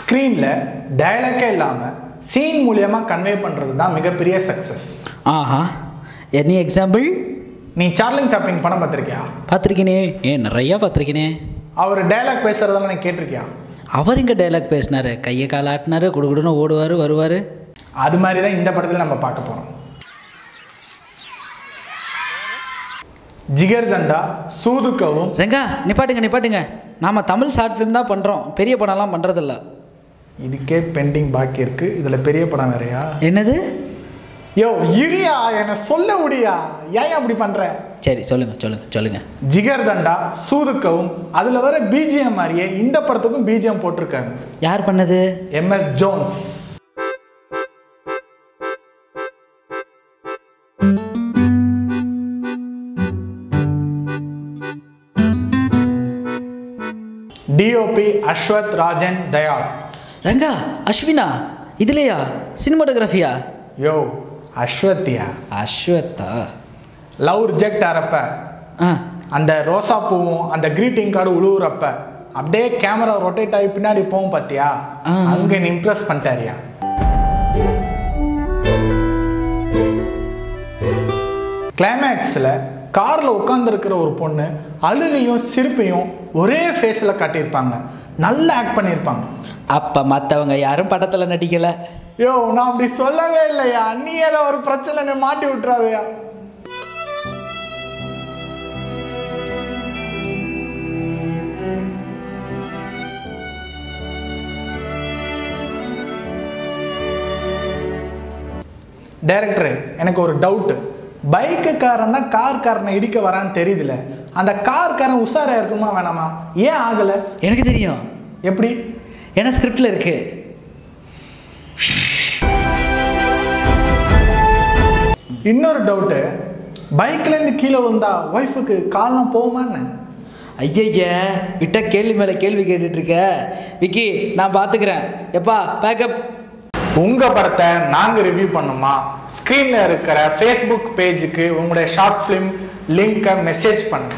ஸ்க்ரீனில் டயலாக்கே இல்லாமல் சீன் மூலியமாக கன்வே பண்ணுறது தான் மிகப்பெரிய சக்ஸஸ். ஆஹா, எனி எக்ஸாம்பிள்? நீ சார்லிங் சாப்ளின் படம் பார்த்துருக்கியா? பார்த்துருக்கேனே, நிறையா பார்த்துருக்கேனே. அவர் டைலாக் பேசுகிறதெல்லாம் நீ கேட்டிருக்கியா? அவர் இங்கே டைலாக் பேசினார், கையை கால் ஆட்டினார், குடுகுடுன்னு ஓடுவார் வருவார். அது மாதிரி தான் இந்த படத்தில் நம்ம பார்க்க போகிறோம். ஜிகர் தண்டா, சூதுக்கவும். ரெங்கா நிப்பாட்டுங்க, நாம் தமிழ் ஷார்ட் ஃபிலிம் தான் பண்ணுறோம், பெரிய படம்லாம் பண்ணுறதில்ல. இதுக்கே பெண்டிங் பாக்கி இருக்குது, இதில் பெரிய படம் வேறையா? என்னது? யோ இரியா, என்னை சொல்ல முடியா, ஏன் அப்படி பண்ணுற? சரி சொல்லுங்க. ஜிகர் தண்டா, சூதுக்கவும், அதில் வர பிஜிஎம் மாதிரியே இந்த படத்துக்கும் பிஜிஎம் போட்டிருக்காங்க. யார் பண்ணது? MS Jones. DOP Aswath Rajan Dayal. Ranga, அஸ்வினா இதுலையா? சினிமாட்டோகிராஃபியா? யோ அஸ்வத்தியா? அஸ்வத்தா? லவ் ரிஜெக்ட் ஆகிறப்ப அந்த ரோசா பூவும் அந்த கிரீட்டிங் கார்டு உழுவுறப்ப அப்படியே கேமரா ரொட்டேட் ஆகி பின்னாடி போவோம் பார்த்தியா, அங்கே நீ இம்ப்ரெஸ் பண்ணிட்டாரியா? கிளைமேக்ஸில் காரில் உட்காந்துருக்கிற ஒரு பொண்ணு அழுகையும் சிரிப்பையும் ஒரே ஃபேஸில் காட்டியிருப்பாங்க. நல்லா ஆக்ட் பண்ணியிருப்பாங்க. அப்போ மற்றவங்க யாரும் படத்தில் நடிக்கலை. யோ நான் அப்படி சொல்லவே இல்லையா, நீ ஏதோ ஒரு பிரச்சனை மாட்டி விட்டுறாதையா? டைரக்டர், எனக்கு ஒரு டவுட்டு. பைக்குக்காரன் தான் கார்காரனை இடிக்க வரான்னு தெரியுதுல, அந்த கார்காரன் உஷாரா இருக்குமா வேணாமா? ஏன் ஆகலை? எனக்கு தெரியும். எப்படி? ஏன்னா ஸ்கிரிப்டில் இருக்கு. இன்னொரு டவுட்டு, பைக்லேருந்து கீழே விழுந்தா ஒய்ஃபுக்கு காலம் போகுமான்னு? ஐய விட்ட கேள்வி மேலே கேள்வி கேட்டுட்ருக்க. விக்கி, நான் பார்த்துக்கிறேன். எப்பா பேக்கப். உங்கள் படத்தை நாங்கள் ரிவ்யூ பண்ணுமா? ஸ்க்ரீனில் இருக்கிற ஃபேஸ்புக் பேஜுக்கு உங்களுடைய ஷார்ட் ஃபிலிம் லிங்கை மெசேஜ் பண்ணுங்க.